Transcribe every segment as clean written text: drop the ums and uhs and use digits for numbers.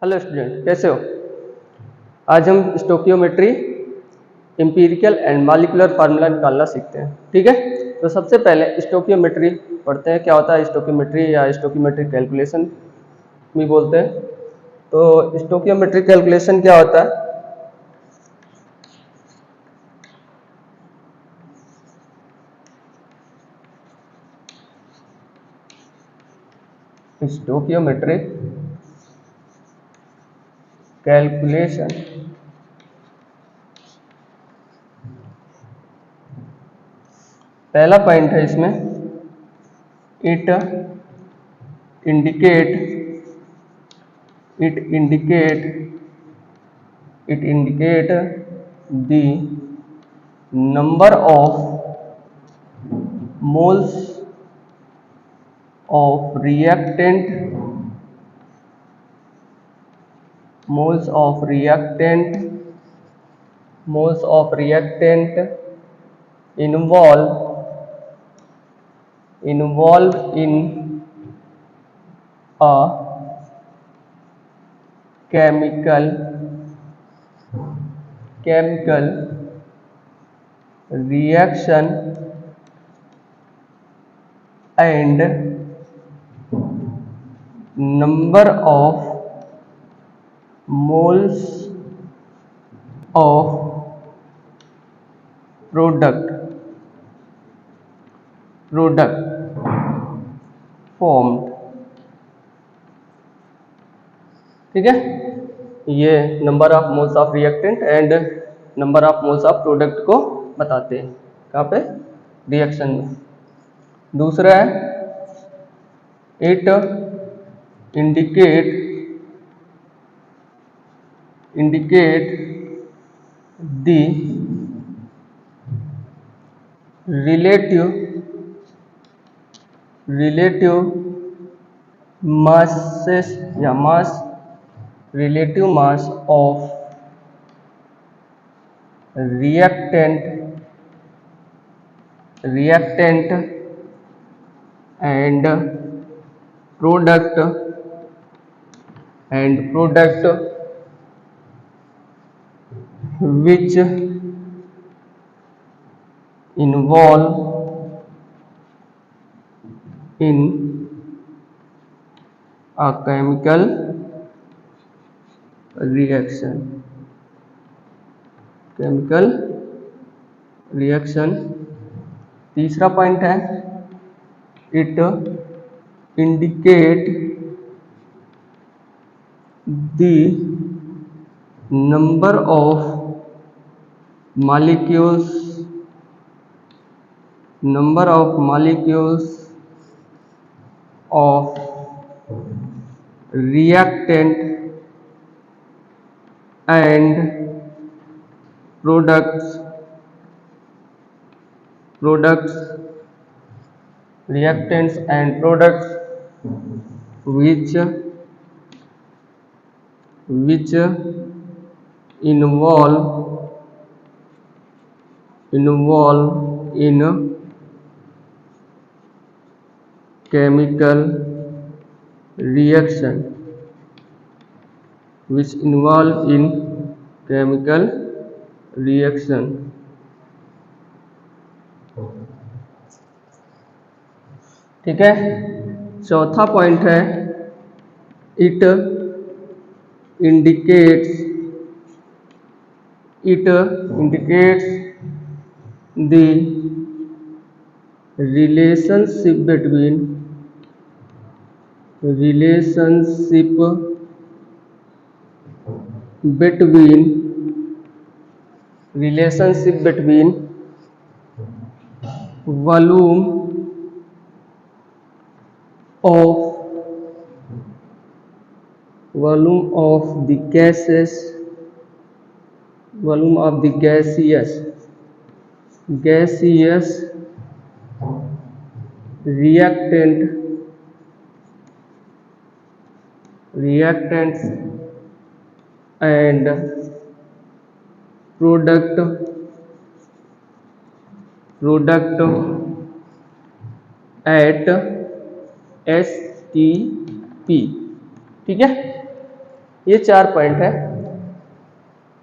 Hello student, कैसे हो। आज हम stoichiometry, empirical and molecular formula निकालना सीखते हैं। ठीक है, तो सबसे पहले स्टोकियोमेट्री पढ़ते हैं। क्या होता है स्टोकियोमेट्री या स्टोकियोमेट्रिक कैलकुलेशन भी बोलते हैं। तो स्टोकियोमेट्रिक कैलकुलेशन क्या होता है। स्टोकियोमेट्रिक कैलकुलेशन पहला पॉइंट है इसमें, it indicate it indicate the number of moles of reactant involved in a chemical reaction and number of moles of product formed। ठीक है, ये number of moles of reactant and number of moles of product को बताते हैं। कहाँ पे, reaction में। दूसरा है, it indicate the relative masses या relative mass of reactant and product which involve in a chemical reaction। तीसरा पॉइंट है, it indicate the number of molecules of reactant and products which involve in chemical reaction ठीक है। चौथा point है, it indicates the relationship between volume of the gaseous reactants and product at STP। ठीक है, ये 4 point है।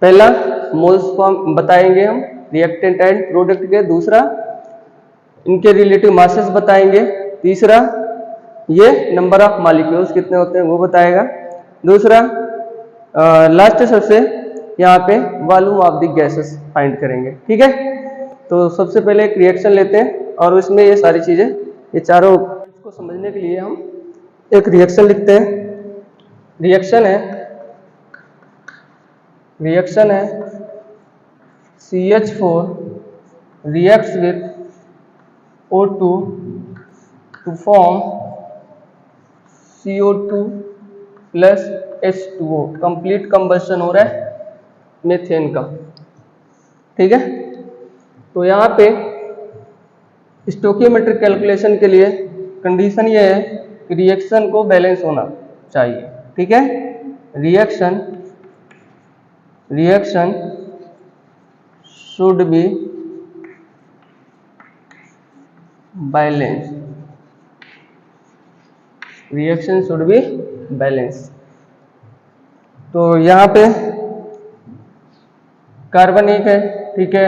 पहला moles form बताएंगे हम रिएक्टेंट एंड प्रोडक्ट के, दूसरा इनके रिलेटिव मासेस बताएंगे, तीसरा ये नंबर ऑफ मॉलिक्यूल्स कितने होते हैं वो बताएगा, दूसरा लास्ट सबसे यहाँ पे volume of the gases find करेंगे। ठीक है, तो सबसे पहले एक रिएक्शन लेते हैं और उसमें ये सारी चीजें, ये चारों को समझने के लिए हम एक रिएक्शन लिखते हैं। रिएक्शन है CH4 reacts with O2 to form CO2 plus H2O। Complete combustion हो रहा है मीथेन का। ठीक है, तो यहाँ पे स्टोकियोमेट्रिक कैलकुलेशन के लिए कंडीशन ये है कि रिएक्शन को बैलेंस होना चाहिए। ठीक है, reaction should be balanced, reaction should be balance. तो यहाँ पे कार्बन 1 है, ठीक है,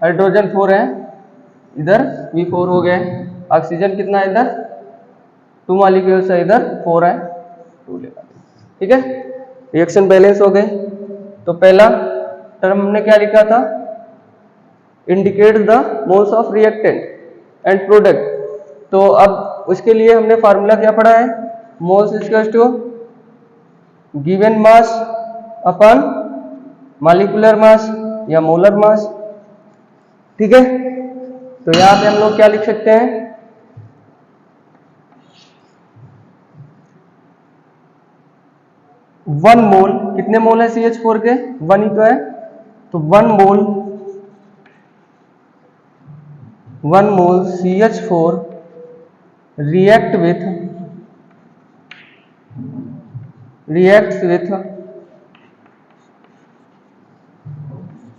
हाइड्रोजन 4 है, इधर भी 4 हो गए, ऑक्सीजन कितना है इधर 2 मॉलिक्यूल्स है, इधर 4 है, 2 लेगा। ठीक है, रिएक्शन बैलेंस हो गए। तो पहला टर्म हमने क्या लिखा था, indicate the moles of reactant and product. तो अब उसके लिए हमने फार्मूला क्या पढ़ा है, moles equals to given mass upon molecular mass या मोलर मास। ठीक है, तो यहाँ पे हम लोग क्या लिख सकते हैं, 1 मोल, कितने मोल है CH4 के, 1 ही तो है, तो 1 मोल CH4 reacts with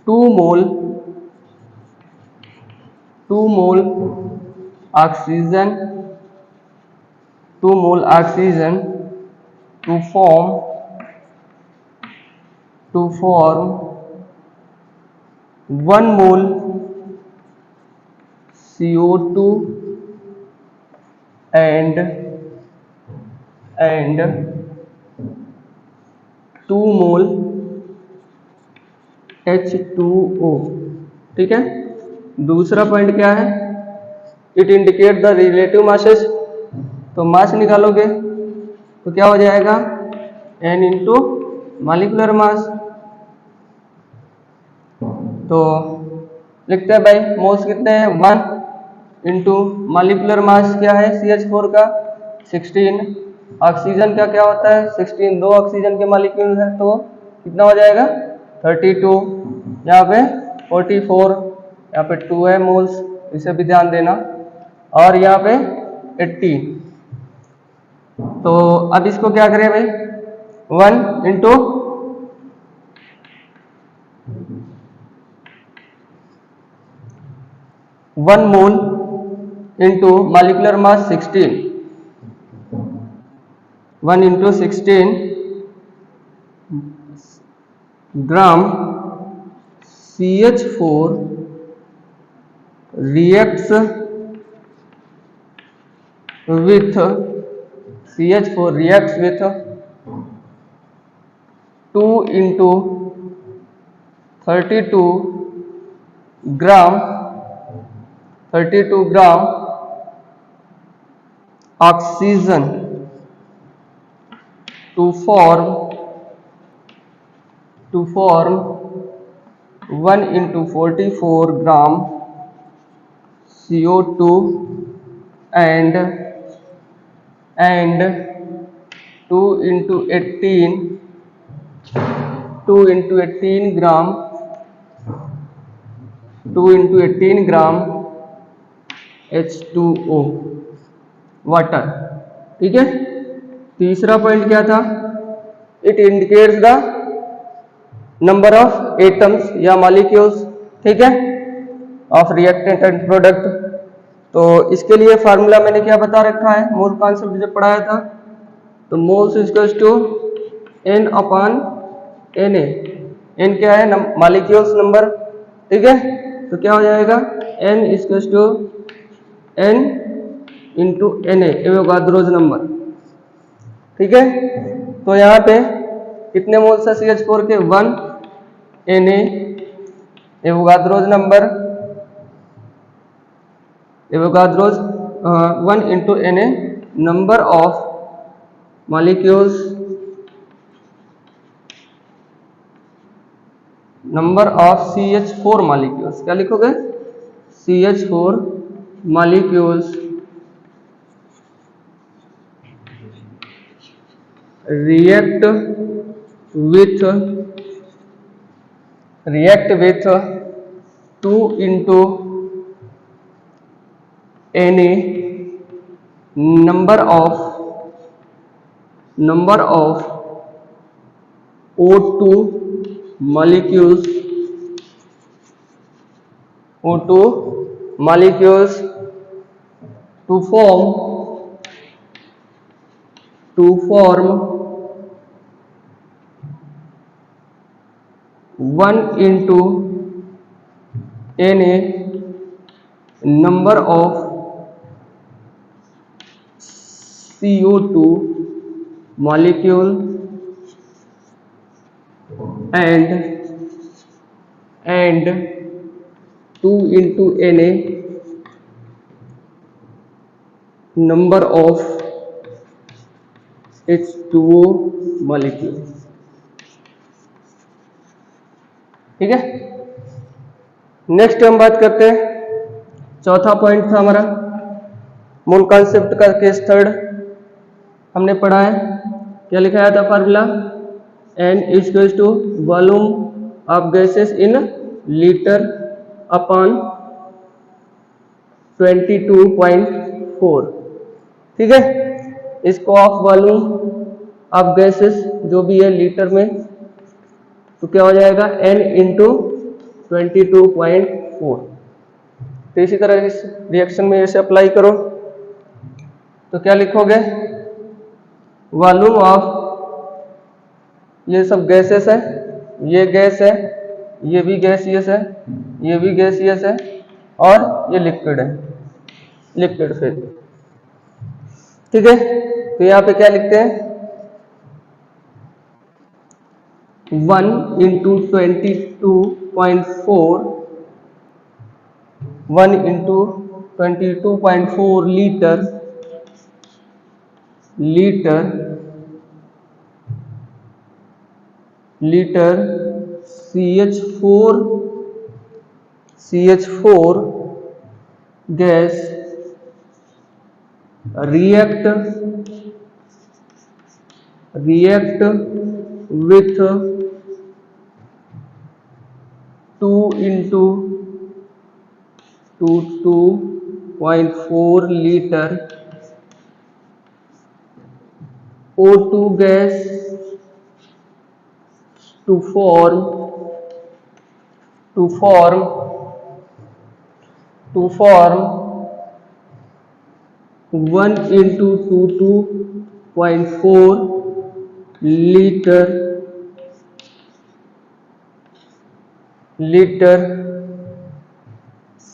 2 mole oxygen to form 1 mole CO2 and 2 mole H2O। ठीक है, दूसरा पॉइंट क्या है, it indicate the relative masses. तो मास निकालोगे तो क्या हो जाएगा, N इंटू मॉलिक्यूलर मास। तो लिखते हैं भाई मोल्स कितने हैं, 1 इंटू मॉलिक्यूलर मास क्या है CH4 का 16, ऑक्सीजन का क्या होता है 16, 2 ऑक्सीजन के मॉलिक्यूल है तो कितना हो जाएगा 32, यहाँ पे 44, यहाँ पे 2 है मोल्स, इसे भी ध्यान देना, और यहाँ पे 80। तो अब इसको क्या करें भाई, 1 into 1 mole into molecular mass 16, 1 into 16 gram CH4 reacts with 2 into 32 gram oxygen to form 1 into 44 gram CO2 and 2 into 18 gram H2O water. ठीक है, तीसरा पॉइंट क्या था, it indicates the number of atoms या मॉलिक्यूल्स, ठीक है, of reactant and product. तो इसके लिए फार्मूला मैंने क्या बता रखा है, मोल कॉन्सेप्ट जब पढ़ाया था, तो moles equals to n upon Na। n क्या है? मॉलिक्यूल्स नंबर, ठीक है। तो क्या हो जाएगा? n equals to n into Na, Avogadro's number, ठीक है। तो यहाँ पे कितने मोल्स है CH4 के? 1 Na, Avogadro's number, Avogadro's 1 into Na, number of molecules, number of CH4 molecules. क्या लिखोगे? CH4 molecules react with 2 into Na, number of O2 molecules, to form 1 into Na, number of CO2 molecule and 2 into Na, number of H2O molecule, ठीक है। Next हम बात करते हैं, चौथा point था हमारा मोल कॉन्सेप्ट का, केस थर्ड हमने पढ़ा है। क्या लिखाया था formula? N equals to volume of gases in litre upon 22.4, ठीक है। इसको ऑफ वॉल्यूम ऑफ गैसेस जो भी है लीटर में, तो क्या हो जाएगा? N into 22.4। तो इसी तरह इस रिएक्शन में इसे अप्लाई करो तो क्या लिखोगे? वॉल्यूम ऑफ, ये सब गैसेस है, ये गैस है, ये भी गैसियस है, ये भी गैसियस है, और ये लिक्विड है, लिक्विड फेज, ठीक है। तो यहाँ पे क्या लिखते हैं? 1 into 22.4, 1 into 22.4 litre CH4 gas react with 2 into 2.4 liter O2 gas to form 1 into 22.4 liter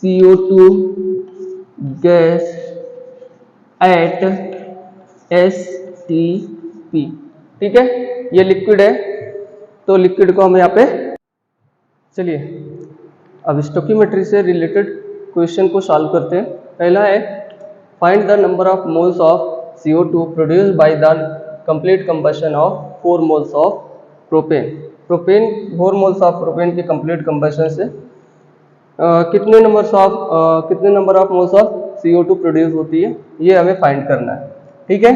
CO2 gas at STP, ठीक है। ये लिक्विड है, तो लिक्विड को हम यहाँ पे, चलिए अब स्टोकियोमेट्री से रिलेटेड क्वेश्चन को सॉल्व करते हैं। पहला है, find the number of moles of CO2 produced by the complete combustion of 4 moles of propane. 4 moles of propane के कंप्लीट कंबशन से कितने number of moles of CO2 produce होती है, ये हमें फाइंड करना है, ठीक है।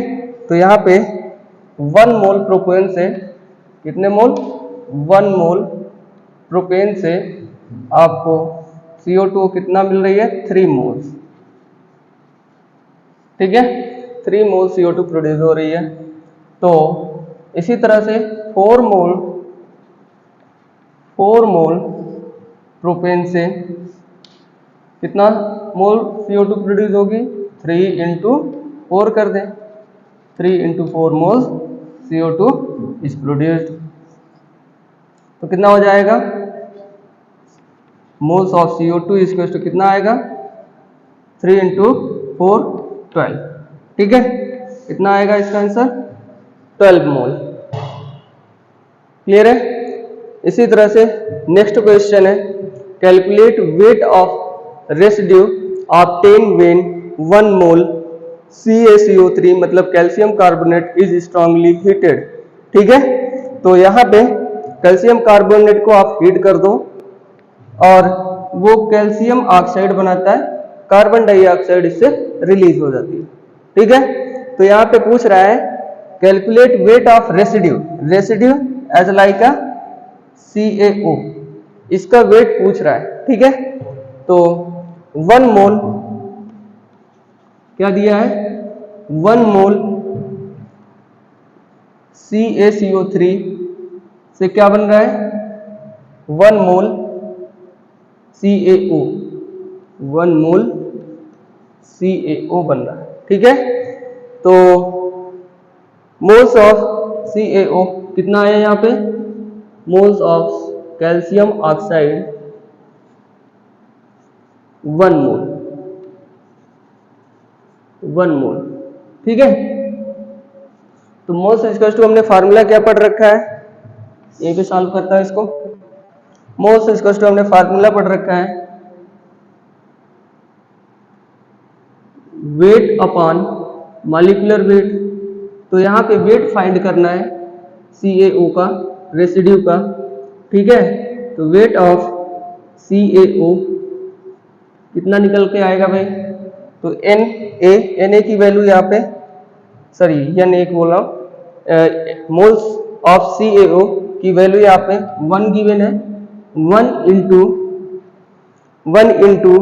तो यहाँ पे 1 मोल प्रोपेन से, कितने मोल? 1 मोल प्रोपेन से आपको CO2 कितना मिल रही है? 3 मोल्स, ठीक है। 3 मोल CO2 प्रोड्यूस हो रही है। तो इसी तरह से 4 मोल प्रोपेन से कितना मोल CO2 प्रोड्यूस होगी? 3 इंटू 4 कर दें, 3 into 4 mole CO2 is produced. तो कितना हो जाएगा, moles of CO2 equal to कितना आएगा, 3 × 4 12। ठीक है, कितना आएगा इसका आंसर, 12 मोल। क्लियर है। इसी तरह से नेक्स्ट क्वेश्चन है, calculate weight of residue obtain when 1 mole CaCO3 मतलब calcium carbonate is strongly heated. ठीक है, तो यहाँ पे कैल्शियम कार्बोनेट को आप हीट कर दो और वो कैल्शियम ऑक्साइड बनाता है, कार्बन डाइऑक्साइड इससे रिलीज हो जाती है। ठीक है, तो यहाँ पे पूछ रहा है calculate weight of residue, residue as like a CaO, इसका वेट पूछ रहा है। ठीक है, तो 1 मोल क्या दिया है, 1 मोल CaCO3 से क्या बन रहा है, 1 मोल CaO, 1 मोल CaO बन रहा है। ठीक है, तो मोल्स ऑफ CaO कितना है यहाँ पे, मोल्स ऑफ कैल्शियम ऑक्साइड 1 मोल, 1 मोल। ठीक है, तो मोल्स इक्वल टू हमने फार्मूला क्या पढ़ रखा है, ये भी सॉल्व करता है इसको। मोल्स इक्वल टू हमने फार्मूला पढ़ रखा है वेट अपॉन मॉलिक्यूलर वेट। तो यहाँ पे वेट फाइंड करना है CaO का, रेसिड्यू का। ठीक है, तो वेट ऑफ CaO कितना निकल के आएगा भाई, तो Na की वैल्यू यहाँ पे, सॉरी Na बोल रहा हूँ, मोल्स ऑफ CaO की वैल्यू यहाँ पे 1 गिवन है, 1 इंटू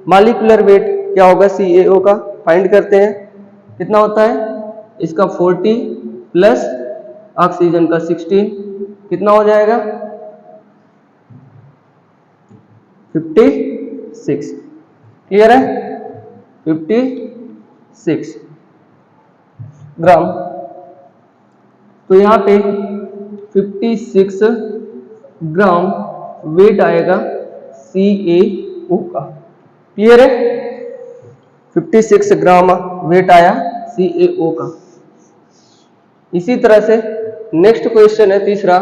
मॉलिक्यूलर वेट क्या होगा CaO का, फाइंड करते हैं कितना होता है इसका 40 प्लस ऑक्सीजन का 16, कितना हो जाएगा 56। क्लियर है, 56 ग्राम। तो यहाँ पे 56 ग्राम वेट आएगा CaO का। क्लियर है, 56 ग्राम वेट आया CaO का। इसी तरह से नेक्स्ट क्वेश्चन है तीसरा,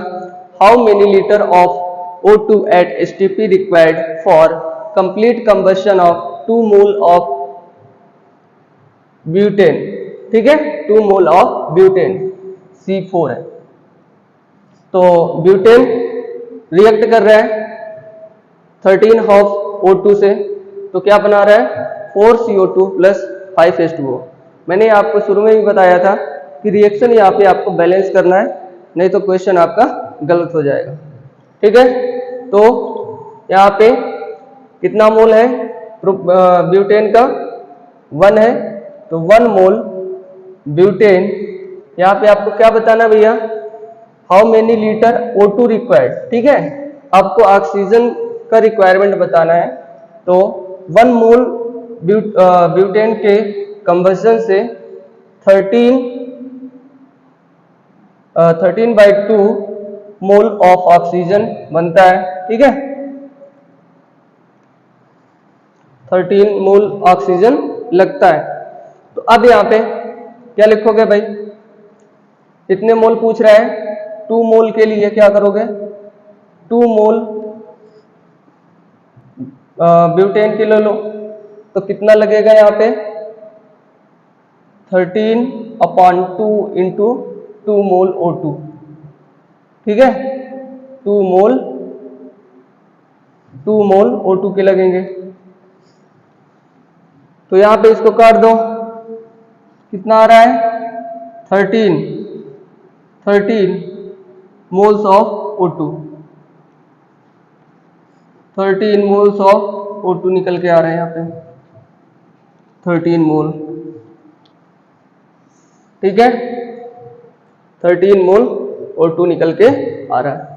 how many litre of O2 at STP required for complete combustion of 2 mole of butane. ठीक है, 2 मोल ऑफ ब्यूटेन C4 है। तो ब्यूटेन रिएक्ट कर रहा है 13 ऑफ O2 से, तो क्या बना रहा है 4CO2 प्लस 5H2O। मैंने आपको शुरू में भी बताया था कि रिएक्शन यहाँ पे आपको बैलेंस करना है, नहीं तो क्वेश्चन आपका गलत हो जाएगा। ठीक है, तो यहाँ पे कितना मोल है ब्यूटेन का, 1 है, तो 1 मोल ब्यूटेन। यहाँ पे आपको क्या बताना भैया, how many litre O2 required. ठीक है, आपको ऑक्सीजन का रिक्वायरमेंट बताना है। तो 1 मोल ब्यूटेन के कंबशन से 13/2 मोल ऑफ ऑक्सीजन बनता है। ठीक है, 13 मोल ऑक्सीजन लगता है। तो अब यहाँ पे क्या लिखोगे भाई, कितने मोल पूछ रहा है, 2 मोल के लिए क्या करोगे, 2 मोल ब्यूटेन के ले लो, तो कितना लगेगा यहाँ पे 13/2 इंटू 2 मोल O2। ठीक है, 2 मोल O2 के लगेंगे। तो यहाँ पे इसको काट दो, कितना आ रहा है 13 moles of O2, 13 moles of O2 निकल के आ रहे हैं यहाँ पे 13 मोल। ठीक है, 13 मोल O2 निकल के आ रहा है।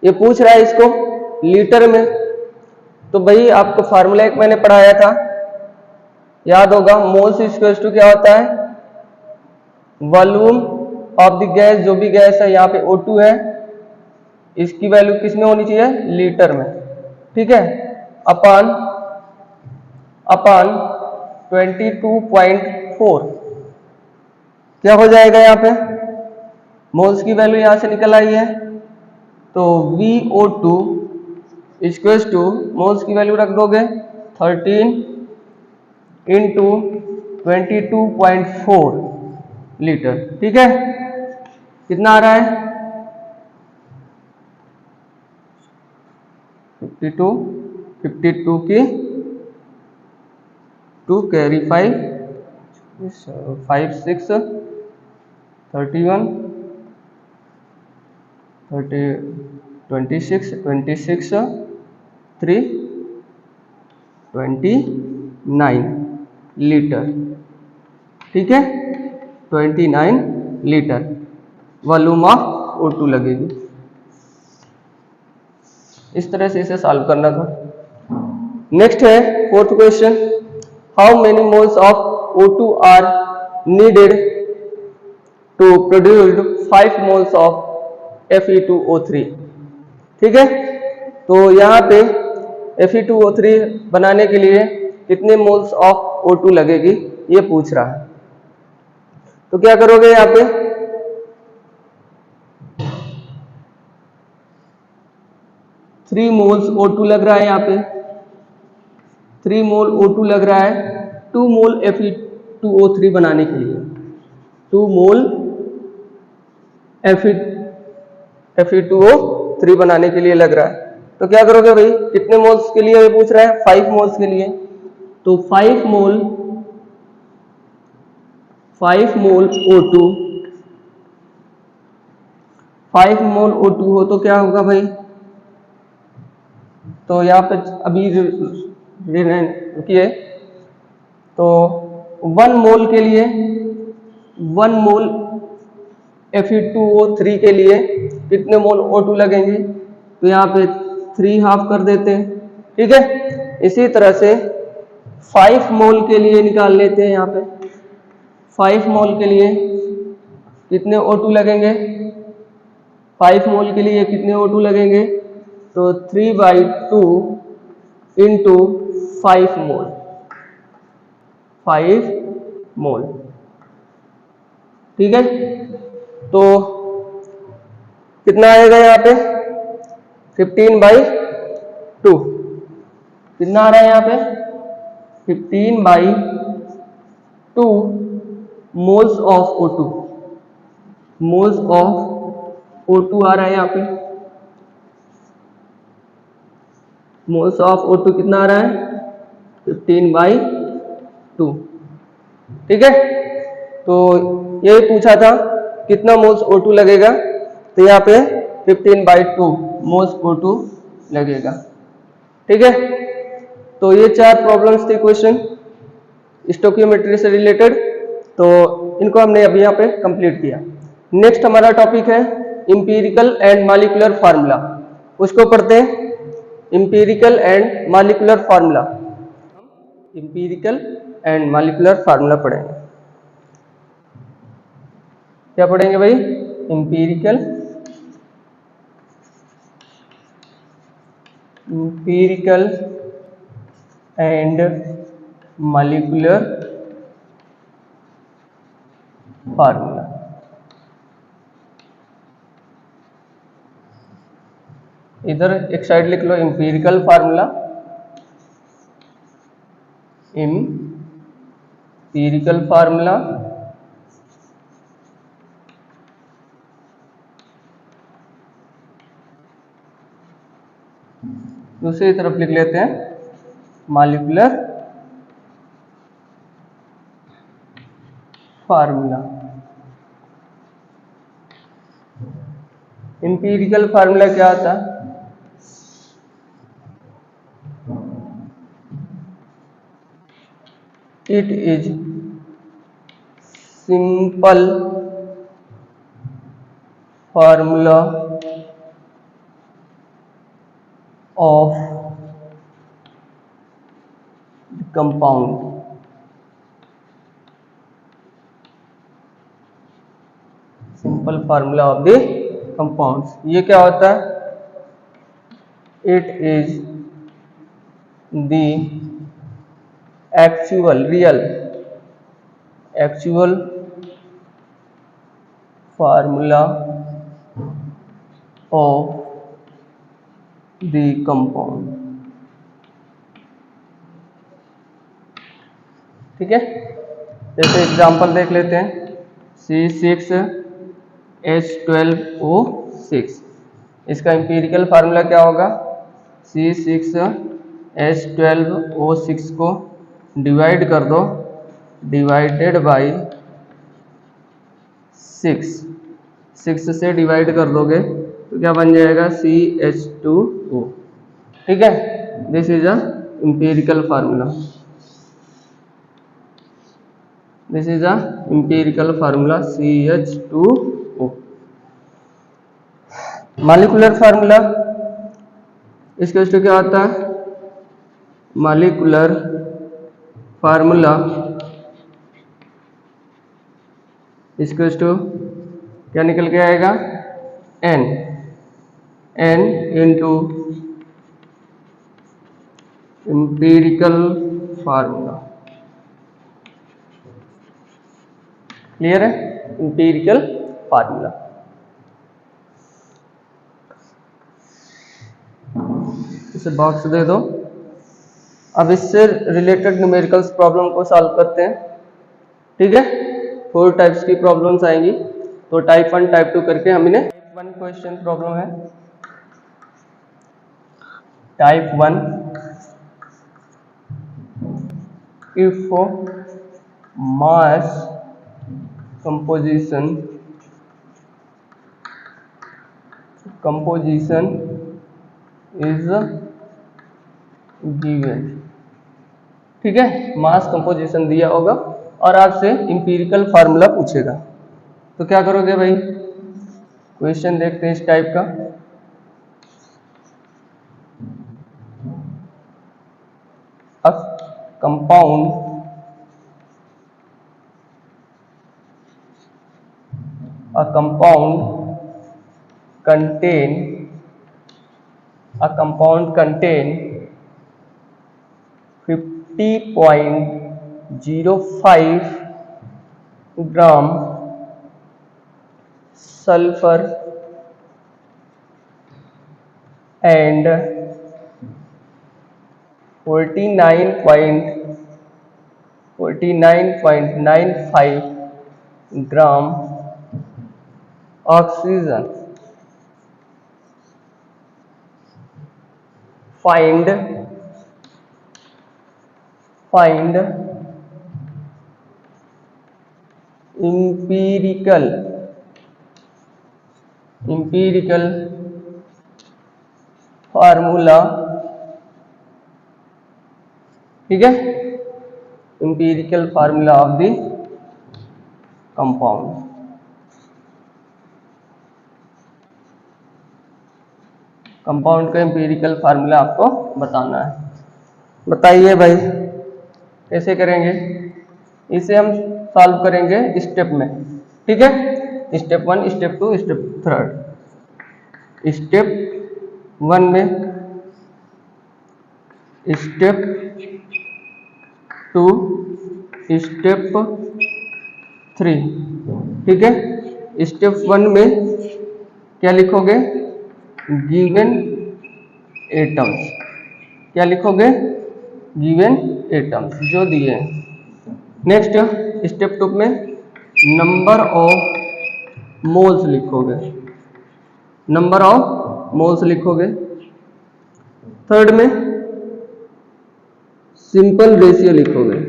ये पूछ रहा है इसको लीटर में, तो भाई आपको फार्मूला एक मैंने पढ़ाया था, याद होगा, मोल्स इक्वल टू क्या होता है, वॉल्यूम ऑफ द गैस, जो भी गैस है यहाँ पे O2 है, इसकी वैल्यू किस में होनी चाहिए, लीटर में, ठीक है, अपान 22.4, क्या हो जाएगा यहाँ पे, मोल्स की वैल्यू यहाँ से निकल आई है, तो VO2 इक्वल्स टू, मोल्स की वैल्यू रख दोगे 13 इंटू 22.4 लीटर, ठीक है, कितना आ रहा है 52 की 2 कैरी 5 6 31 26 3 29 लीटर, ठीक है, 29 लीटर वॉल्यूम ऑफ O2 लगेगी। इस तरह से इसे सॉल्व करना था। नेक्स्ट है fourth question, how many moles of O2 are needed to produce 5 moles of Fe2O3, ठीक है, तो यहाँ पे Fe2O3 बनाने के लिए कितने मोल्स ऑफ O2 लगेगी ये पूछ रहा है। तो क्या करोगे, यहाँ पे 3 मोल्स O2 लग रहा है, यहाँ पे 3 मोल O2 लग रहा है 2 मोल Fe2O3 बनाने के लिए, 2 मोल Fe2O3 बनाने के लिए लग रहा है। तो क्या करोगे भाई, कितने मोल्स के लिए ये पूछ रहा है, 5 मोल्स के लिए, तो 5 मोल O2, 5 मोल O2 हो तो क्या होगा भाई, तो यहाँ पे अभी रुकिए, तो 1 मोल के लिए, 1 मोल Fe2O3 के लिए कितने मोल O2 लगेंगे, तो यहाँ पे 3 हाफ कर देते हैं, ठीक है। इसी तरह से 5 मोल के लिए निकाल लेते हैं, यहाँ पे 5 मोल के लिए कितने O2 लगेंगे, 5 मोल के लिए कितने O2 लगेंगे, तो 3/2 इंटू 5 मोल, 5 मोल, ठीक है, तो कितना आएगा यहाँ पे 15/2, कितना आ रहा है यहाँ पे 15/2 moles of O2, moles of O2 आ रहा है यहाँ पे, मोल्स ऑफ O2 कितना आ रहा है 15/2, ठीक है। तो ये पूछा था कितना मोल्स O2 लगेगा, तो यहाँ पे 15/2 मोल्स O2 लगेगा, ठीक है। तो ये 4 प्रॉब्लम्स थे क्वेश्चन स्टोकियोमेट्री से रिलेटेड, तो इनको हमने अभी यहाँ पे कंप्लीट किया। नेक्स्ट हमारा टॉपिक है इंपीरिकल एंड मॉलिक्यूलर फार्मूला, उसको पढ़ते हैं। Empirical and molecular formula, empirical and molecular formula पढ़ेंगे। क्या पढ़ेंगे भाई, इंपीरिकल एंड मॉलिक्यूलर फार्मूला। इधर एक साइड लिख लो इंपीरिकल फार्मूला, इंपीरिकल फार्मूला, दूसरी तरफ लिख लेते हैं मॉलिक्यूलर फार्मूला। इंपीरिकल फार्मूला क्या होता है, it is simple formula of compound, simple formula of the compounds. ये क्या होता है? It is the real actual formula of the compound. ठीक है, जैसे एग्जांपल देख लेते हैं, C6H12O6। इसका एम्पिरिकल फार्मूला क्या होगा? C6H12O6 को डिवाइड कर दो, डिवाइडेड बाई 6 से डिवाइड कर दोगे तो क्या बन जाएगा? CH2O। ठीक है, this is a empirical formula. This is a empirical formula CH2O। Molecular formula इसका स्टो क्या होता है? मॉलिक्यूलर फार्मूला इसका स्टो क्या निकल के आएगा? N into empirical formula. Clear है? Empirical formula. इसे बॉक्स दे दो। अब इससे रिलेटेड न्यूमेरिकल्स प्रॉब्लम को सॉल्व करते हैं। ठीक है, 4 टाइप्स की प्रॉब्लम्स आएंगी, तो टाइप 1 टाइप 2 करके हमने 1 क्वेश्चन प्रॉब्लम है। Type 1, if mass composition is given। ठीक है, मास कंपोजिशन दिया होगा और आपसे इंपीरिकल फार्मूला पूछेगा, तो क्या करोगे भाई? क्वेश्चन देखते हैं इस टाइप का। A compound contain 50.05 gram sulfur and 49.95 gram oxygen। find empirical formula. ठीक है, empirical formula of the compound. Compound का एम्पिरिकल फार्मूला आपको बताना है। बताइए भाई कैसे करेंगे? इसे हम सॉल्व करेंगे स्टेप में। ठीक है, स्टेप 1, स्टेप 2, स्टेप 3। स्टेप 1 में, स्टेप 2, स्टेप 3। ठीक है, स्टेप 1 में क्या लिखोगे? Given atoms. क्या लिखोगे? गिवन एटम्स जो दिए हैं। नेक्स्ट स्टेप 2 में नंबर ऑफ मोल्स लिखोगे, नंबर ऑफ मोल्स लिखोगे। थर्ड में सिंपल रेशियो लिखोगे,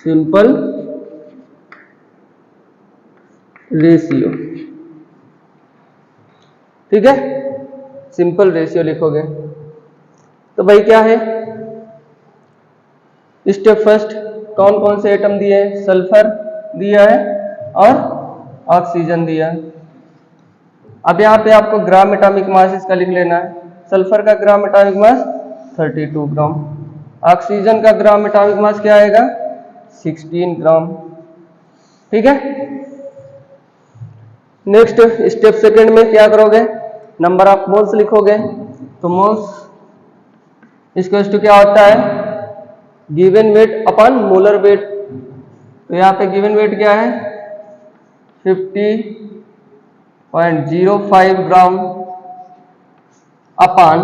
सिंपल रेशियो। ठीक है, सिंपल रेशियो लिखोगे। तो भाई क्या है स्टेप फर्स्ट? कौन कौन से एटम दिए हैं? सल्फर दिया है और ऑक्सीजन दिया है। अब यहाँ पे आपको ग्राम एटॉमिक मास इसका लिख लेना है। सल्फर का ग्राम एटॉमिक मास 32 ग्राम, ऑक्सीजन का ग्राम एटॉमिक मास क्या आएगा? 16 ग्राम। ठीक है, नेक्स्ट स्टेप सेकंड में क्या करोगे, नंबर ऑफ मोल्स लिखोगे। तो मोल्स इसको क्या होता है, given weight upon molar weight. तो यहाँ पे गिवन वेट क्या है 50.05 ग्राम अपॉन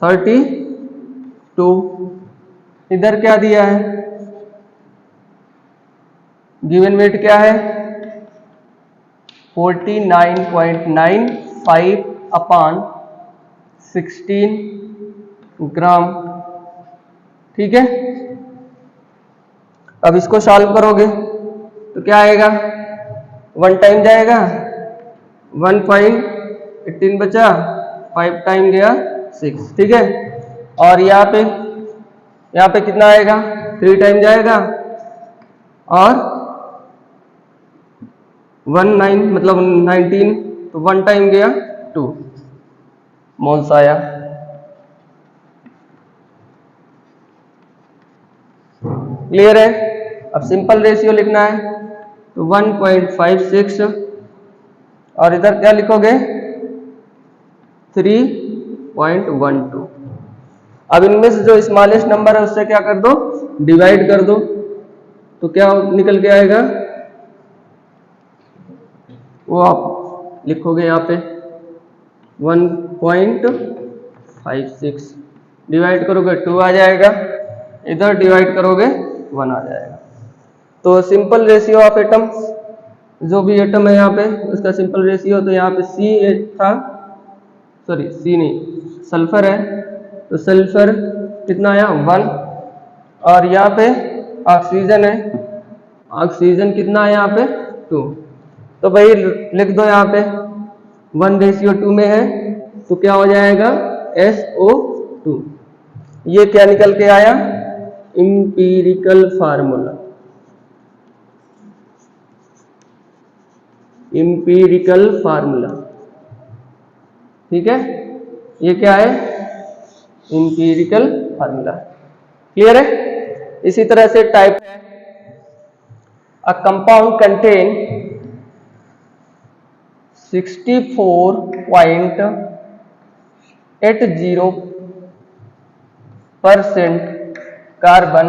32। इधर क्या दिया है, गिवन वेट क्या है 49.95 अपॉन 16 ग्राम। ठीक है, अब इसको सॉल्व करोगे तो क्या आएगा, 1 टाइम जाएगा 1.18 बचा, 5 टाइम गया 6। ठीक है, और यहाँ पे कितना आएगा 3 टाइम जाएगा और 19 मतलब 19, तो 1 टाइम गया 2 मोल्स आया। क्लियर है। अब सिंपल रेशियो लिखना है तो 1.56 और इधर क्या लिखोगे 3.12। अब इनमें से जो स्मॉलेस्ट नंबर है उससे क्या कर दो, डिवाइड कर दो। तो क्या निकल के आएगा, वो आप लिखोगे यहाँ पे 1.56, डिवाइड करोगे 2 आ जाएगा, इधर डिवाइड करोगे 1 आ जाएगा। तो सिंपल रेशियो ऑफ एटम्स, जो भी एटम है यहाँ पे उसका सिंपल रेशियो, तो यहाँ पे सी था, सॉरी सी नहीं, सल्फर है, तो सल्फर कितना आया 1, और यहाँ पे ऑक्सीजन है, ऑक्सीजन कितना है यहाँ पे 2। तो भाई लिख दो यहाँ पे 1:2 में है, तो क्या हो जाएगा SO2। ये क्या निकल के आया, इंपीरिकल फार्मूला, इंपीरिकल फार्मूला। ठीक है, ये क्या है, इंपीरिकल फार्मूला। क्लियर है। इसी तरह से टाइप है, a compound contain 64.80% carbon,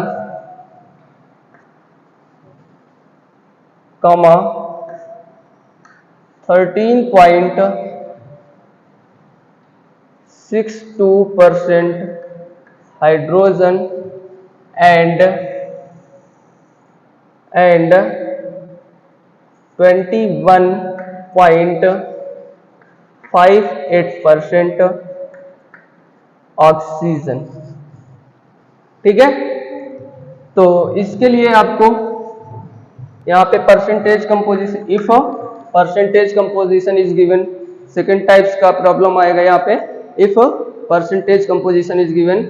13.62% hydrogen and 21.58% oxygen. ठीक है, तो इसके लिए आपको यहाँ पे percentage composition, if percentage composition is given, second types का प्रॉब्लम आएगा यहाँ पे, if percentage composition is given.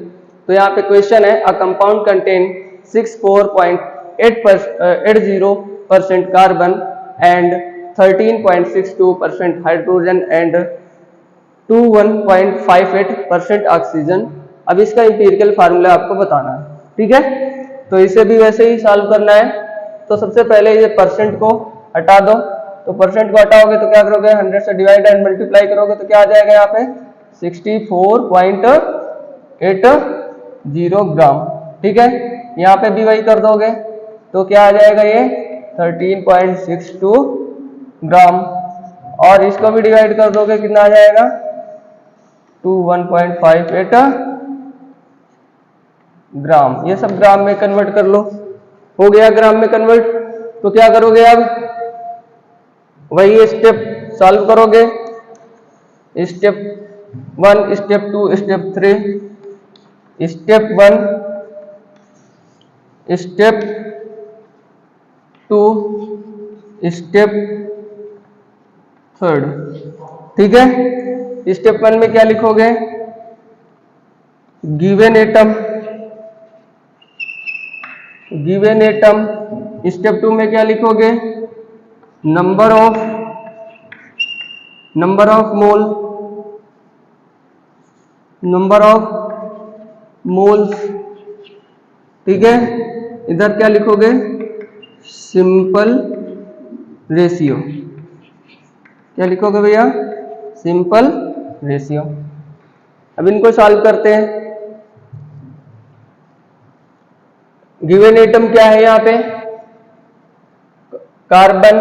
तो यहाँ पे क्वेश्चन है, a compound contain 64.80% carbon and 13.62% hydrogen and 21.58% oxygen. अब इसका इंपीरिकल फार्मूला आपको बताना है। ठीक है, तो इसे भी वैसे ही सॉल्व करना है। तो सबसे पहले ये परसेंट को हटा दो, तो परसेंट को हटाओगे तो क्या करोगे, 100 से डिवाइड एंड मल्टीप्लाई करोगे तो क्या आ जाएगा यहाँ पे 64.80 ग्राम। ठीक है, यहाँ पे भी वही कर दोगे तो क्या आ जाएगा, ये 13.62 ग्राम, और इसको भी डिवाइड कर दोगे कितना आ जाएगा 21.58 ग्राम। ये सब ग्राम में कन्वर्ट कर लो, हो गया ग्राम में कन्वर्ट। तो क्या करोगे, अब वही स्टेप सॉल्व करोगे, step 1, step 2, step 3, step 1, step 2, step 3। ठीक है, स्टेप 1 में क्या लिखोगे, given atom, given atom. Step 2 में क्या लिखोगे, number of mole, number of moles. ठीक है, इधर क्या लिखोगे, सिंपल रेशियो। क्या लिखोगे भैया? Simple ratio. अब इनको सॉल्व करते हैं। गिवन एटम क्या है यहाँ पे? कार्बन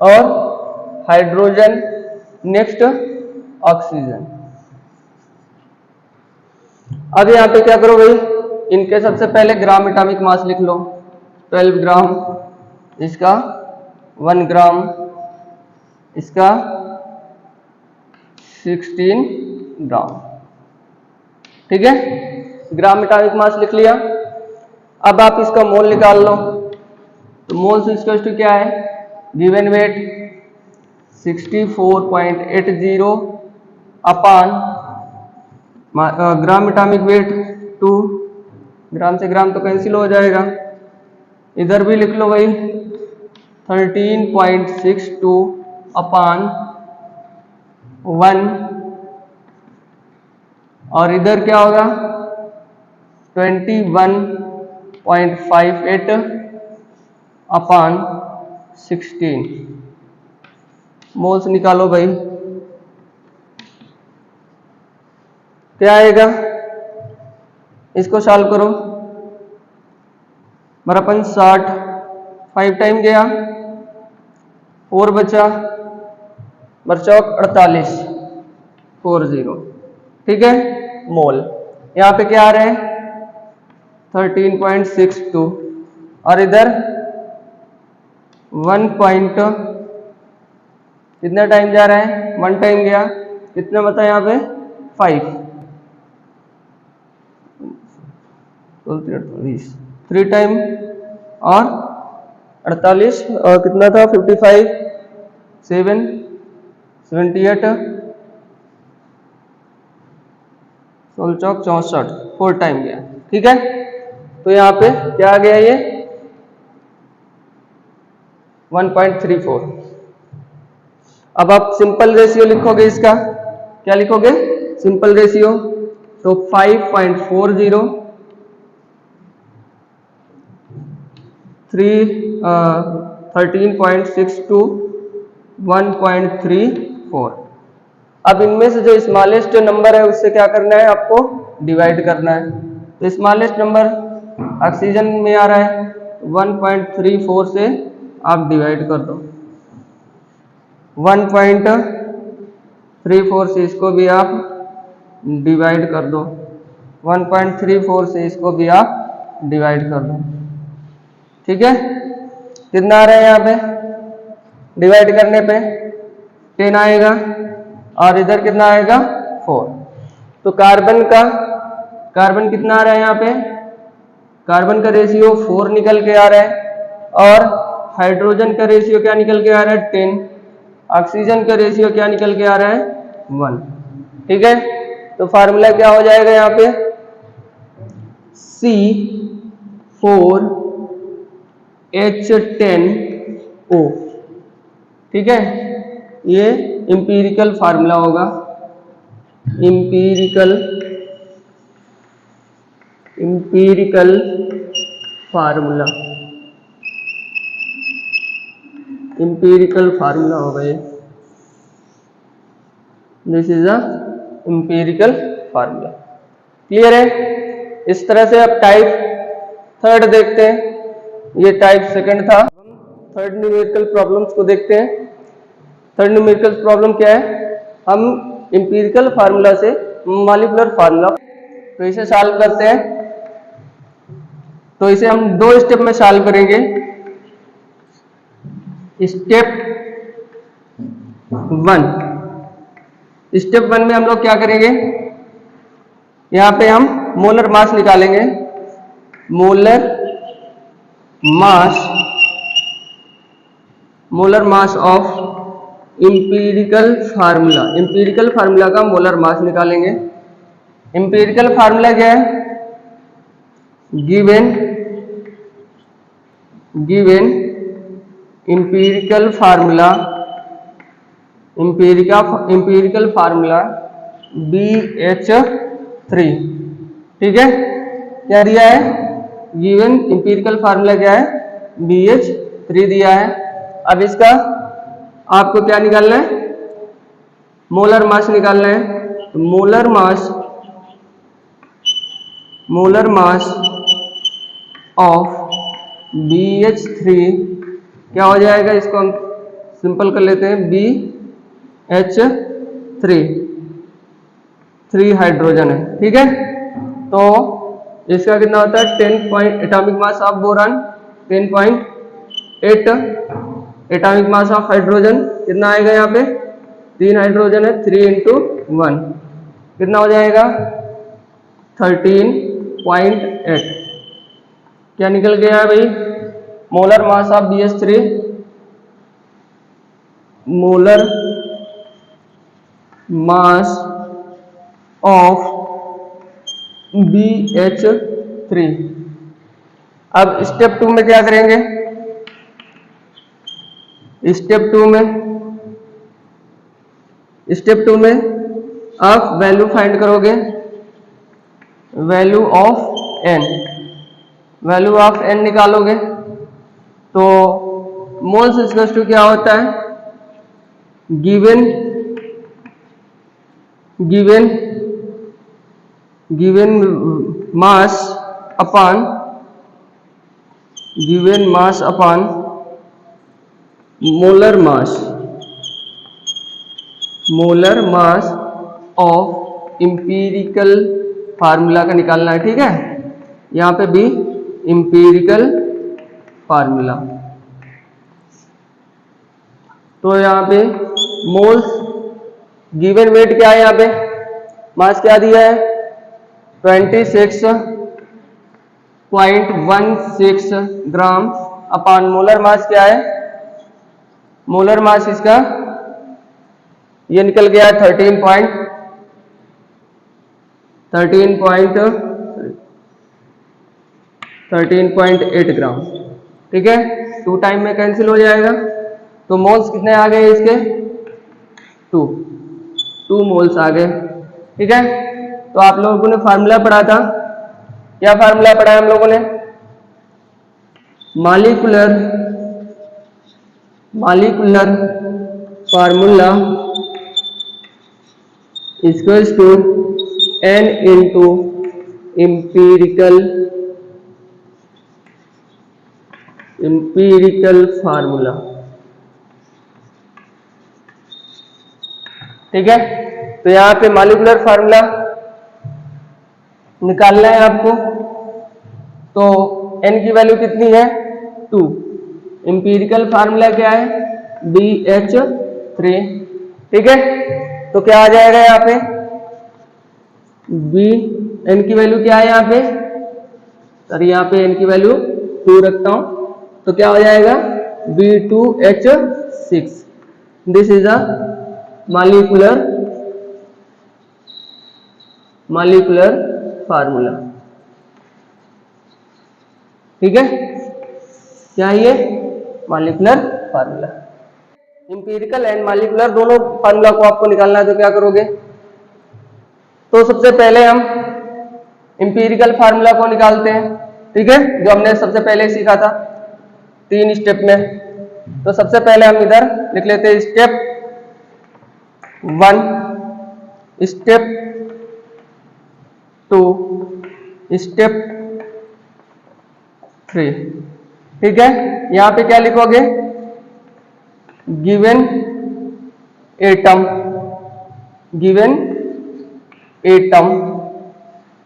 और हाइड्रोजन, नेक्स्ट ऑक्सीजन। अब यहाँ पे क्या करो भाई, इनके सबसे पहले ग्राम एटॉमिक मास लिख लो। 12 ग्राम, इसका 1 ग्राम, इसका 16 ग्राम। ठीक है, ग्राम एटॉमिक मास लिख लिया। अब आप इसका मोल निकाल लो। तो मोल्स इक्वल टू क्या है? गिवन वेट 64.80 अपान ग्राम एटॉमिक वेट 2। ग्राम से ग्राम तो कैंसिल हो जाएगा, इधर भी लिख लो भाई 13.62 अपान 1, और इधर क्या होगा 21.58 अपान 16। मोल्स निकालो भाई, क्या आएगा? इसको सॉल्व करो। मरापन 60, 5 टाइम गया, 4 बचा, मरचौक 48, 40। ठीक है, मोल। यहाँ पे क्या आ रहा है 13.62, और इधर 1 पॉइंट कितना टाइम जा रहा है? 1 टाइम गया, कितना बता यहाँ पे 5, 3 टाइम और 48, और कितना था 55, 7, 78, 16 चौक 64, 4 टाइम गया। ठीक है, तो यहाँ पे क्या आ गया ये 1.34। अब आप सिंपल रेशियो लिखोगे इसका, क्या लिखोगे? Simple ratio. तो 5.40, 13.62, 1.34। अब इनमें से जो स्मॉलेस्ट नंबर है उससे क्या करना है आपको? डिवाइड करना है। तो स्मॉलेस्ट नंबर ऑक्सीजन में आ रहा है 1.34 से आप डिवाइड कर दो। 1.34 से इसको भी आप डिवाइड कर दो, 1.34 से इसको भी आप डिवाइड कर दो। ठीक है, कितना आ रहा है यहाँ पे? डिवाइड करने पे 10 आएगा, और इधर कितना आएगा 4। तो कार्बन कितना आ रहा है यहाँ पे? कार्बन का रेशियो 4 निकल के आ रहा है, और हाइड्रोजन का रेशियो क्या निकल के आ रहा है 10, ऑक्सीजन का रेशियो क्या निकल के आ रहा है 1। ठीक है, तो फार्मूला क्या हो जाएगा यहाँ पे C4H10O। ठीक है, ये इंपीरिकल फार्मूला होगा, इंपीरिकल फार्मूला, इंपीरिकल फार्मूला होगा ये। This is a empirical formula. Clear है? इस तरह से अब टाइप थर्ड देखते हैं, ये टाइप सेकंड था। थर्ड न्यूमेरिकल प्रॉब्लम्स को देखते हैं। थर्ड न्यूमेरिकल प्रॉब्लम क्या है? हम इंपीरिकल फार्मूला से मॉलिक्यूलर फार्मूला, तो इसे सॉल्व करते हैं। तो इसे हम 2 स्टेप में सॉल्व करेंगे। स्टेप 1 में हम लोग क्या करेंगे, यहाँ पे हम मोलर मास निकालेंगे। Molar mass of empirical formula का मोलर मास निकालेंगे। इंपीरिकल फार्मूला क्या है? Given empirical formula BH3। ठीक है, क्या दिया है? गिवन इंपीरिकल फार्मूला क्या है? BH3 दिया है। अब इसका आपको क्या निकालना है, मोलर मास निकालना है। तो मोलर मास ऑफ BH3 क्या हो जाएगा, इसको हम सिंपल कर लेते हैं, BH3 3 हाइड्रोजन है, ठीक है। तो इसका कितना होता है 10 point atomic mass of boron 10.8, atomic mass of hydrogen कितना आएगा, यहाँ पे 3 हाइड्रोजन है, 3 × 1 कितना हो जाएगा 13.8। क्या निकल गया है भाई, molar mass of BH3, molar mass of BH3। अब स्टेप 2 में क्या करेंगे, स्टेप 2 में आप वैल्यू फाइंड करोगे, वैल्यू ऑफ n निकालोगे। तो मोल्स इक्वल्स टू क्या होता है, given mass upon molar mass of empirical formula का निकालना है, ठीक है। यहाँ पे भी इंपीरिकल फार्मूला, तो यहाँ पे मोल्स गिवन वेट क्या है, यहाँ पे मास क्या दिया है 26.16 ग्राम अपॉन मोलर मास क्या है, मोलर मास इसका ये निकल गया 13.8 ग्राम, ठीक है। 2 टाइम में कैंसिल हो जाएगा, तो मोल्स कितने आ गए इसके 2 मोल्स आ गए, ठीक है। तो आप लोगों ने फार्मूला पढ़ा था, क्या फार्मूला पढ़ा है हम लोगों ने, molecular formula equals to n into empirical formula, ठीक है। तो यहाँ पे मॉलिक्यूलर फार्मूला निकालना है आपको, तो n की वैल्यू कितनी है 2, इंपीरिकल फार्मूला क्या है BH3, ठीक है। तो क्या आ जाएगा यहाँ पे n की वैल्यू क्या है यहाँ पे, सर यहाँ पे n की वैल्यू 2 रखता हूं, तो क्या हो जाएगा B2H6। This is a molecular formula, ठीक है। क्या है ये molecular formula. Empirical and molecular दोनों फार्मूला को आपको निकालना है, तो क्या करोगे, तो सबसे पहले हम इंपीरिकल फार्मूला को निकालते हैं, ठीक है, जो हमने सबसे पहले सीखा था 3 स्टेप में। तो सबसे पहले हम इधर लिख लेते हैं स्टेप 1, स्टेप 2, स्टेप 3, ठीक है। यहाँ पे क्या लिखोगे, गिवन एटम,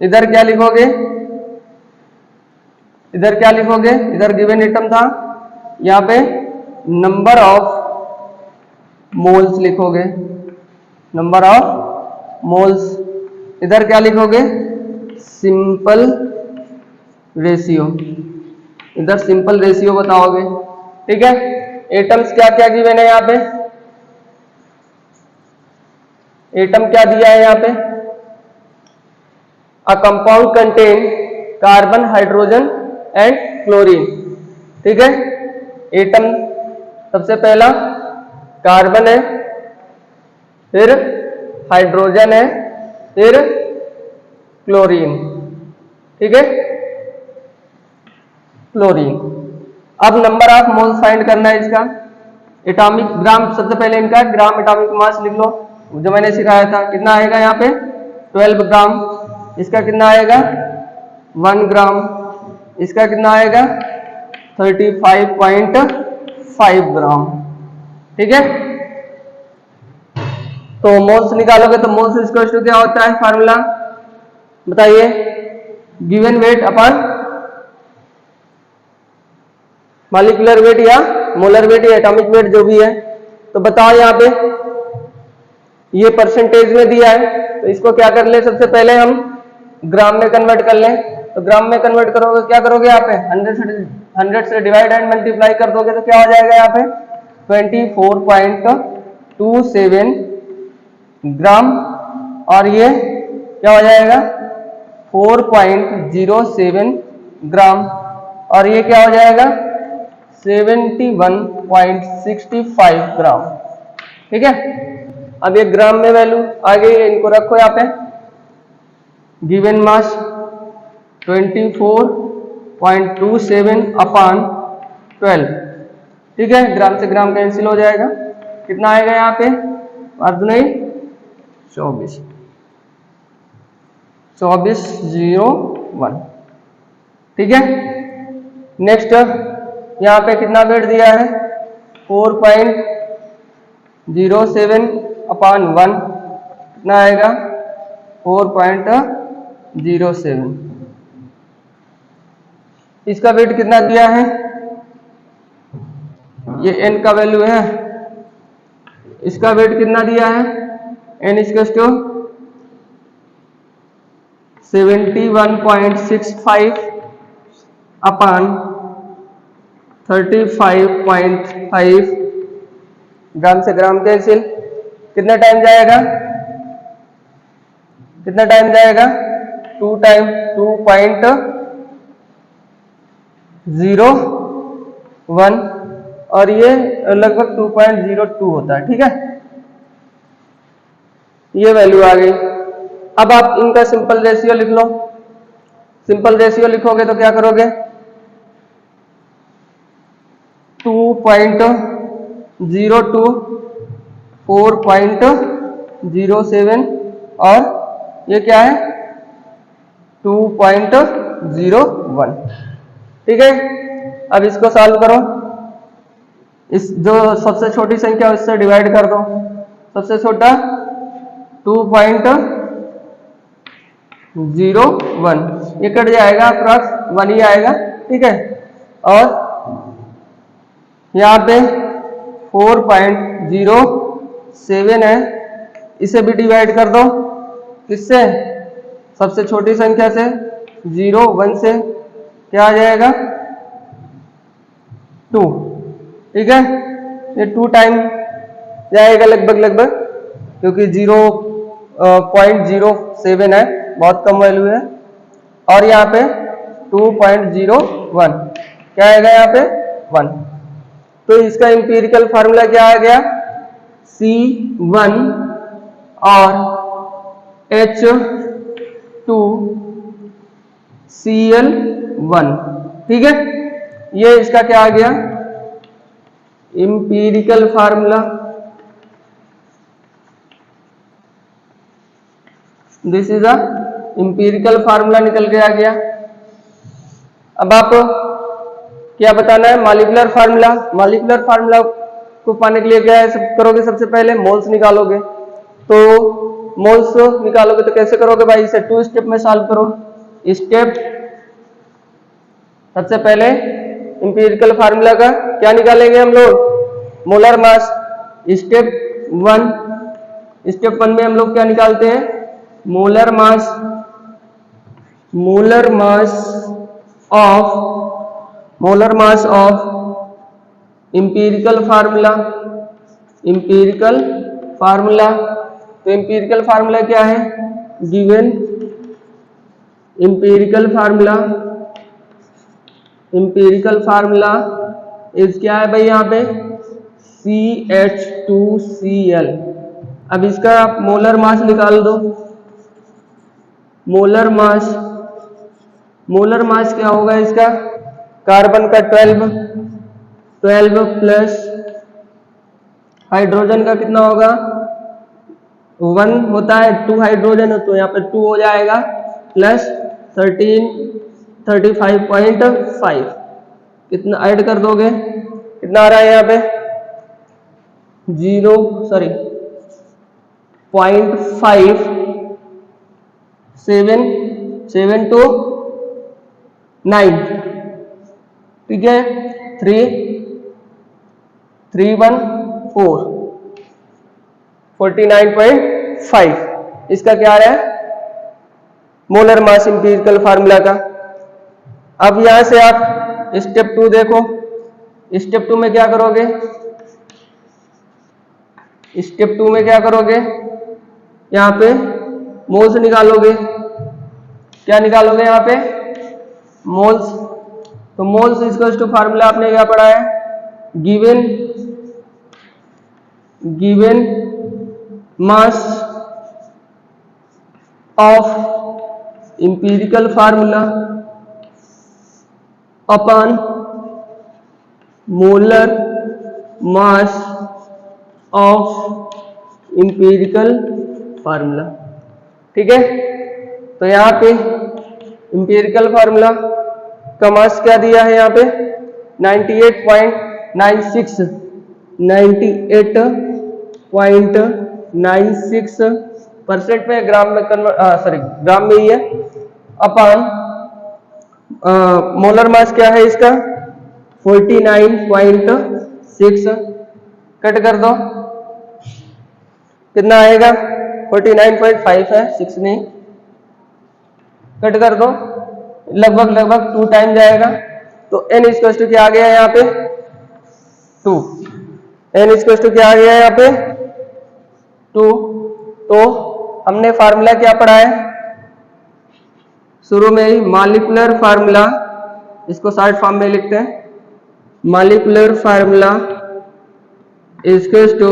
इधर क्या लिखोगे, इधर गिवन एटम था, यहाँ पे नंबर ऑफ मोल्स लिखोगे, नंबर ऑफ मोल्स, इधर क्या लिखोगे सिंपल रेशियो, इधर सिंपल रेशियो बताओगे, ठीक है। एटम्स क्या क्या गिवन है, यहाँ पे एटम क्या दिया है, यहाँ पे a compound contain carbon, hydrogen and chlorine, ठीक है। एटम सबसे पहला कार्बन है, फिर हाइड्रोजन है, फिर क्लोरीन, ठीक है, क्लोरीन। अब नंबर ऑफ मोल्स फाइंड करना है इसका, एटॉमिक ग्राम, सबसे पहले इनका ग्राम एटॉमिक मास लिख लो, जो मैंने सिखाया था। कितना आएगा यहाँ पे 12 ग्राम। इसका कितना आएगा 1 ग्राम। इसका कितना आएगा 35.5 ग्राम। ठीक है, तो मोल्स निकालोगे तो मोल्स इक्वल टू क्या होता है फार्मूला बताइए, गिवन वेट अपन मॉलिक्यूलर वेट या मोलर वेट या एटॉमिक वेट जो भी है। तो बताओ यहाँ पे ये परसेंटेज में दिया है, तो इसको क्या कर ले, सबसे पहले हम ग्राम में कन्वर्ट कर लें। तो ग्राम में कन्वर्ट करोगे क्या करोगे यहाँ पे 100 से डिवाइड एंड मल्टीप्लाई कर दोगे तो क्या हो जाएगा यहाँ पे 24.27 ग्राम, और ये क्या हो जाएगा 4.07 ग्राम, और ये क्या हो जाएगा 71.65 ग्राम। ठीक है, अब ये ग्राम में वैल्यू आ गई है, इनको रखो यहाँ पे। Given mass 24.27 upon 12। ठीक है, ग्राम से ग्राम कैंसिल हो जाएगा। कितना आएगा यहाँ पे 24.01। ठीक है, नेक्स्ट यहाँ पे कितना वेट दिया है 4.07 अपॉन 1, कितना आएगा 4.07। इसका वेट कितना दिया है, ये n का वैल्यू है, इसका वेट कितना दिया है n इक्वल्स टू 71.65 अपॉन 35.5। ग्राम से ग्राम कैंसिल, कितना टाइम जाएगा 2 टाइम 2.01, और ये लगभग 2.02 होता है। ठीक है, ये वैल्यू आ गई। अब आप इनका सिंपल रेशियो लिख लो। सिंपल रेशियो लिखोगे तो क्या करोगे 2.02, 4.07 और ये क्या है 2.01। ठीक है, अब इसको सॉल्व करो। इस जो सबसे छोटी संख्या उससे डिवाइड कर दो। सबसे छोटा 2.01, ये कट जाएगा अप्रॉक्स 1 ही आएगा। ठीक है, और यहाँ पे 4.07 है, इसे भी डिवाइड कर दो। किससे, सबसे छोटी संख्या से 0 1 से क्या आ जाएगा 2। ठीक है, ये 2 टाइम जाएगा लगभग, क्योंकि 0.07 है, बहुत कम वैल्यू है। और यहाँ पे 2.01 क्या आएगा यहाँ पे 1। तो इसका इंपीरिकल फार्मूला क्या आ गया C1 और H2Cl1। ठीक है, ये इसका क्या आ गया empirical formula. This is a empirical formula निकल के आ गया। अब आप क्या बताना है मॉलिक्यूलर फार्मूला। मॉलिक्यूलर फार्मूला को पाने के लिए क्या है करोगे, सबसे पहले मोल्स निकालोगे। तो मोल्स निकालोगे तो कैसे करोगे भाई, इसे 2 स्टेप में सॉल्व करो। स्टेप सबसे पहले इंपीरिकल फार्मूला का क्या निकालेंगे हम लोग, मोलर मास। स्टेप 1 में हम लोग क्या निकालते हैं, molar mass of empirical formula. तो इंपीरिकल फार्मूला क्या है, गिवन इंपीरिकल फार्मूला इज क्या है भाई यहाँ पे CH2Cl। अब इसका मोलर मास निकाल दो। मोलर मास क्या होगा इसका, कार्बन का 12 प्लस हाइड्रोजन का कितना होगा, 1 होता है, 2 हाइड्रोजन है तो यहाँ पे 2 हो जाएगा, प्लस 35.5 कितना ऐड कर दोगे, कितना आ रहा है यहाँ पे 0.5729, ठीक है, 49.5, इसका क्या आ रहा है मोलर मास एम्पिरिकल फार्मूला का। अब यहां से आप स्टेप 2 देखो, स्टेप 2 में क्या करोगे, स्टेप 2 में क्या करोगे, यहाँ पे मोल्स निकालोगे, क्या निकालोगे यहाँ पे मोल्स। तो मोल्स इक्वल्स टू फार्मूला आपने क्या पढ़ा है, given mass of empirical formula upon molar mass of empirical formula, ठीक है। तो यहाँ पे empirical formula का मास क्या दिया है यहाँ पे 98.96% पे ग्राम में ग्राम में ही है, अपन मोलर मास क्या है इसका 49.6, कट कर दो कितना आएगा 49.5 है, 6 नहीं, कट कर दो, लगभग 2 टाइम जाएगा। तो n इक्वल्स टू क्या आ गया यहाँ पे 2, n इक्वल्स टू क्या आ गया यहाँ पे 2। तो हमने फार्मूला क्या पढ़ा है शुरू में ही, मॉलिक्यूलर फार्मूला, इसको शॉर्ट फॉर्म में लिखते हैं, molecular formula equals to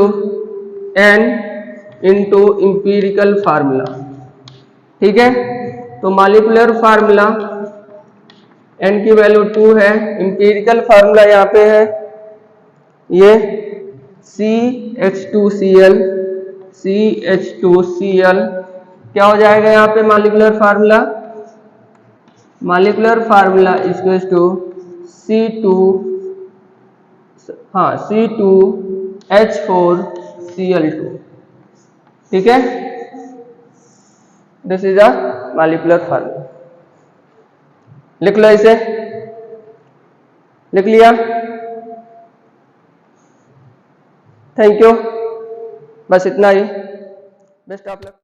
n into empirical formula, ठीक है। तो मॉलिक्यूलर फार्मूला n की वैल्यू 2 है, एम्पिरिकल फार्मूला यहाँ पे है ये CH2Cl, क्या हो जाएगा यहाँ पे molecular formula, molecular formula equals to C2H4Cl2, ठीक है। This is a molecular formula, लिख लो इसे, लिख लिया, थैंक यू, बस इतना ही, बेस्ट ऑफ लक।